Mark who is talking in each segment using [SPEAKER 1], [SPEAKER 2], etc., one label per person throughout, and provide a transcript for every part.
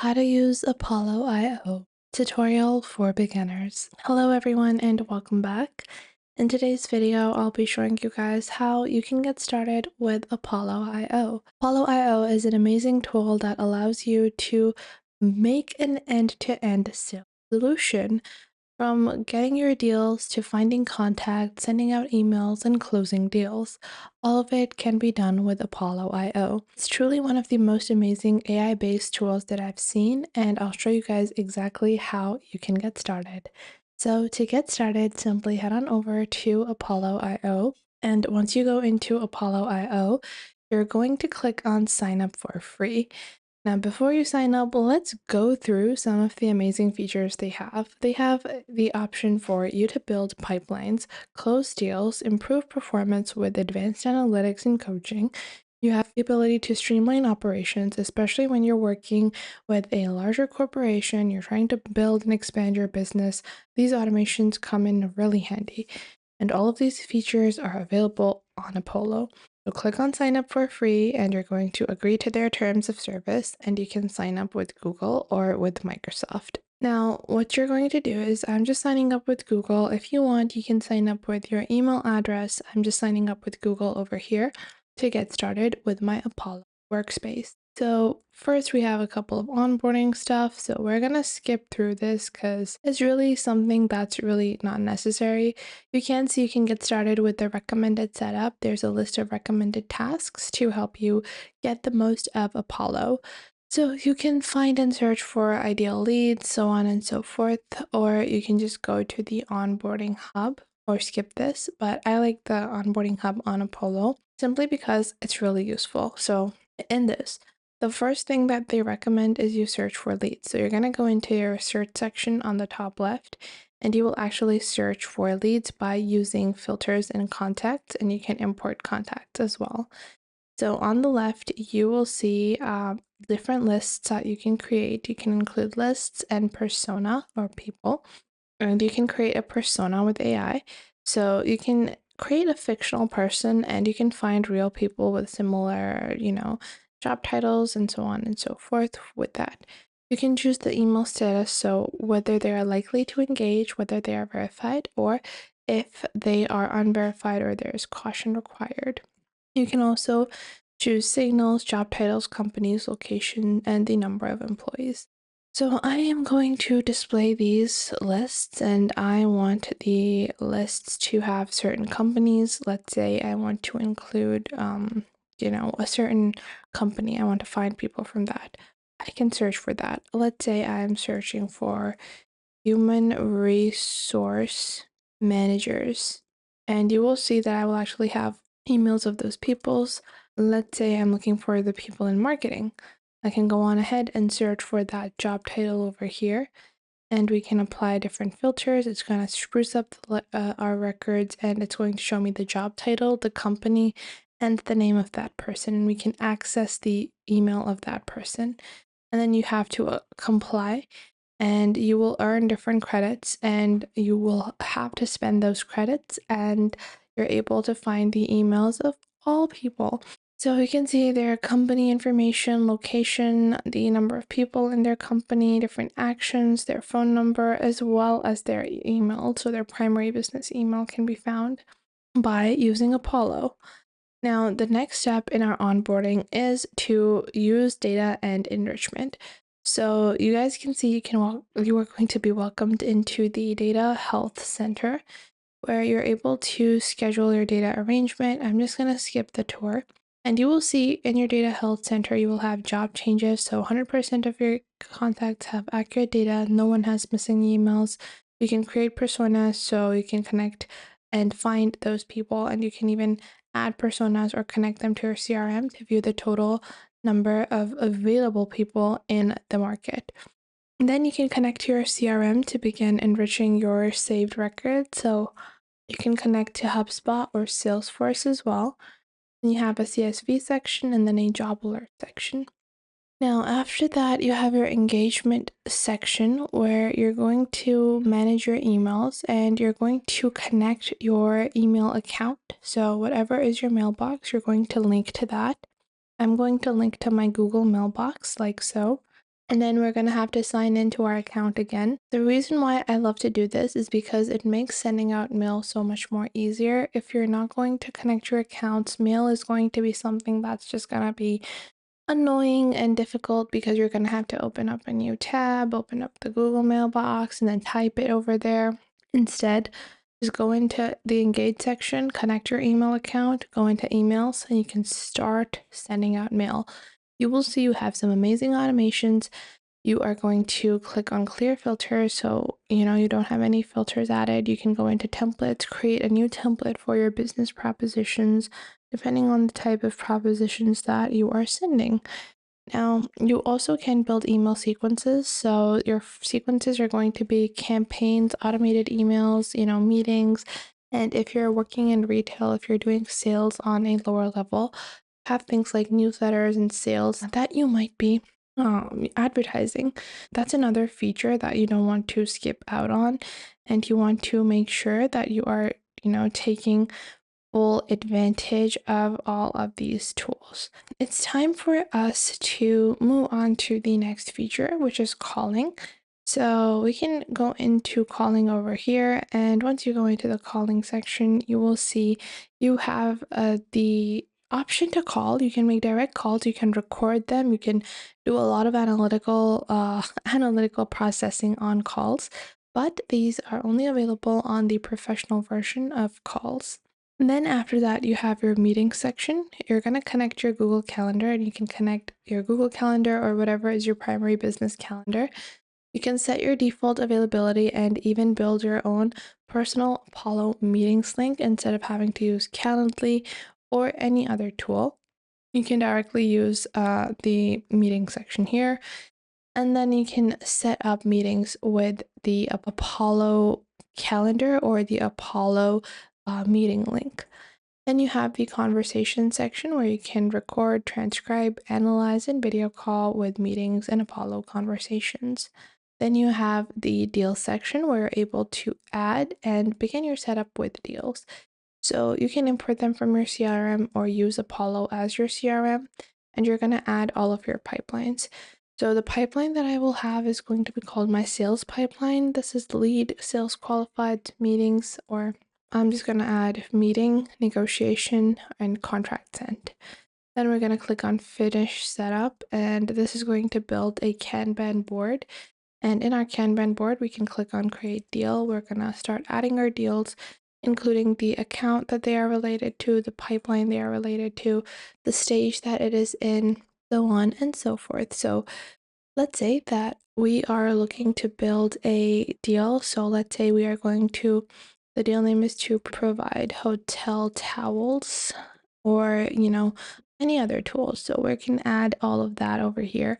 [SPEAKER 1] How to use Apollo IO tutorial for beginners. Hello everyone and welcome back. In today's video, I'll be showing you guys how you can get started with Apollo IO. Apollo IO is an amazing tool that allows you to make an end-to-end sales solution from getting your deals to finding contacts, sending out emails, and closing deals. All of it can be done with Apollo IO. It's truly one of the most amazing AI-based tools that I've seen, and I'll show you guys exactly how you can get started. So to get started, simply head on over to Apollo IO, and once you go into Apollo IO, you're going to click on sign up for free. Now, before you sign up, let's go through some of the amazing features they have. They have the option for you to build pipelines, close deals, improve performance with advanced analytics and coaching. You have the ability to streamline operations, especially when you're working with a larger corporation, you're trying to build and expand your business. These automations come in really handy. And all of these features are available on Apollo. So click on sign up for free and you're going to agree to their terms of service and you can sign up with Google or with Microsoft. Now, what you're going to do is I'm just signing up with Google. If you want, you can sign up with your email address. I'm just signing up with Google over here to get started with my Apollo workspace. So first we have a couple of onboarding stuff. So we're going to skip through this because it's really something that's really not necessary. You can see you can get started with the recommended setup. There's a list of recommended tasks to help you get the most of Apollo. So you can find and search for ideal leads, so on and so forth, or you can just go to the onboarding hub or skip this, but I like the onboarding hub on Apollo simply because it's really useful. So in this, the first thing that they recommend is you search for leads. So you're going to go into your search section on the top left, and you will actually search for leads by using filters and contacts, and you can import contacts as well. So on the left, you will see different lists that you can create. You can include lists and persona or people, and you can create a persona with AI. So you can create a fictional person and you can find real people with similar, job titles and so on and so forth with that. You can choose the email status, so whether they are likely to engage, whether they are verified, or if they are unverified or there is caution required. You can also choose signals, job titles, companies, location, and the number of employees. So I am going to display these lists and I want the lists to have certain companies. Let's say I want to include, a certain company. I want to find people from that. I can search for that. Let's say I'm searching for human resource managers, and you will see that I will actually have emails of those people's. Let's say I'm looking for the people in marketing. I can go on ahead and search for that job title over here, and we can apply different filters. It's going to spruce up our records, and it's going to show me the job title, the company, and the name of that person, and we can access the email of that person. And then you have to comply, and you will earn different credits, and you will have to spend those credits, and you're able to find the emails of all people. So you can see their company information, location, the number of people in their company, different actions, their phone number, as well as their email. So their primary business email can be found by using Apollo. Now, the next step in our onboarding is to use data and enrichment. So you guys can see you are going to be welcomed into the Data Health Center, where you're able to schedule your data arrangement. I'm just going to skip the tour. And you will see in your Data Health Center, you will have job changes. So 100% of your contacts have accurate data. No one has missing emails. You can create personas, so you can connect and find those people. And you can even add personas or connect them to your CRM to view the total number of available people in the market. And then you can connect to your CRM to begin enriching your saved records. So you can connect to HubSpot or Salesforce as well. Then you have a CSV section and then a job alert section. Now, after that, you have your engagement section where you're going to manage your emails and you're going to connect your email account. So whatever is your mailbox, you're going to link to that. I'm going to link to my Google mailbox like so. And then we're going to have to sign into our account again. The reason why I love to do this is because it makes sending out mail so much more easier. If you're not going to connect your accounts, mail is going to be something that's just going to be annoying and difficult because you're going to have to open up a new tab, open up the Google mailbox, and then type it over there. Instead, just go into the engage section, connect your email account, go into emails, and you can start sending out mail. You will see you have some amazing automations. You are going to click on clear filters, so you don't have any filters added. You can go into templates, create a new template for your business propositions depending on the type of propositions that you are sending. Now, you also can build email sequences. So your sequences are going to be campaigns, automated emails, meetings. And if you're working in retail, if you're doing sales on a lower level, have things like newsletters and sales that you might be advertising. That's another feature that you don't want to skip out on. And you want to make sure that you are, taking full advantage of all of these tools. It's time for us to move on to the next feature, which is calling. So we can go into calling over here, and once you go into the calling section, you will see you have the option to call. You can make direct calls, you can record them, you can do a lot of analytical processing on calls, but these are only available on the professional version of calls. And then after that, you have your meeting section. You're going to connect your Google Calendar, and you can connect your Google Calendar or whatever is your primary business calendar. You can set your default availability and even build your own personal Apollo meetings link instead of having to use Calendly or any other tool. You can directly use the meeting section here, and then you can set up meetings with the Apollo calendar or the Apollo meeting link. Then you have the conversation section where you can record, transcribe, analyze, and video call with meetings and Apollo conversations. Then you have the deal section where you're able to add and begin your setup with deals. So you can import them from your CRM or use Apollo as your CRM, and you're going to add all of your pipelines. So the pipeline that I will have is going to be called my sales pipeline. This is lead, sales qualified, meetings, or I'm just going to add meeting, negotiation, and contract sent. Then we're going to click on finish setup, and this is going to build a Kanban board. And in our Kanban board, we can click on create deal. We're going to start adding our deals, including the account that they are related to, the pipeline they are related to, the stage that it is in, so on and so forth. So let's say that we are looking to build a deal. So let's say we are going to, the deal name is to provide hotel towels or, any other tools. So we can add all of that over here.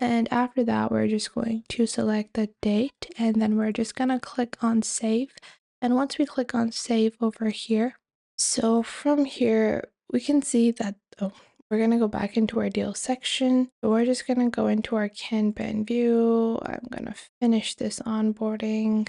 [SPEAKER 1] And after that, we're just going to select the date, and then we're just going to click on save. And once we click on save over here, so from here, we can see that, we're going to go back into our deal section. So we're just going to go into our Kanban view. I'm going to finish this onboarding.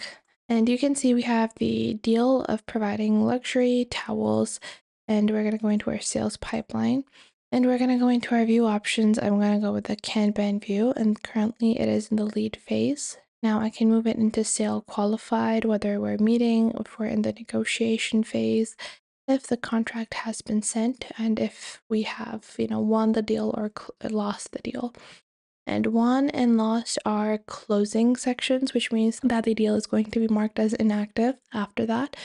[SPEAKER 1] And you can see we have the deal of providing luxury towels, and we're going to go into our sales pipeline. And we're going to go into our view options. I'm going to go with the Kanban view, and currently it is in the lead phase. Now I can move it into sale qualified, whether we're meeting, if we're in the negotiation phase, if the contract has been sent, and if we have, won the deal or lost the deal. And won and lost are closing sections, which means that the deal is going to be marked as inactive after that,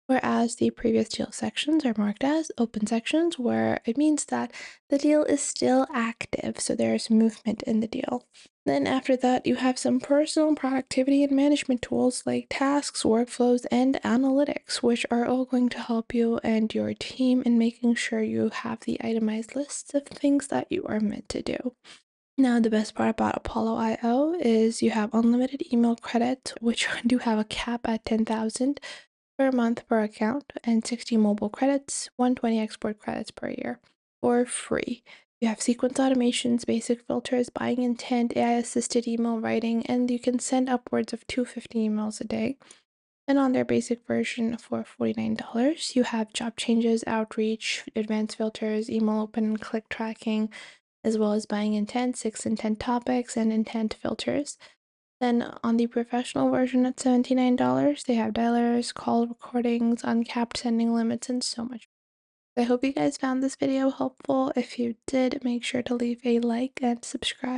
[SPEAKER 1] whereas the previous deal sections are marked as open sections, where it means that the deal is still active, so there's movement in the deal. Then after that, you have some personal productivity and management tools like tasks, workflows, and analytics, which are all going to help you and your team in making sure you have the itemized lists of things that you are meant to do. Now, the best part about Apollo IO is you have unlimited email credits, which do have a cap at 10,000 per month per account, and 60 mobile credits, 120 export credits per year for free. You have sequence automations, basic filters, buying intent, AI-assisted email writing, and you can send upwards of 250 emails a day. And on their basic version for $49, you have job changes, outreach, advanced filters, email open and click tracking, as well as buying intent, 6 intent topics, and intent filters. Then on the professional version at $79, they have dialers, call recordings, uncapped sending limits, and so much. I hope you guys found this video helpful. If you did, make sure to leave a like and subscribe.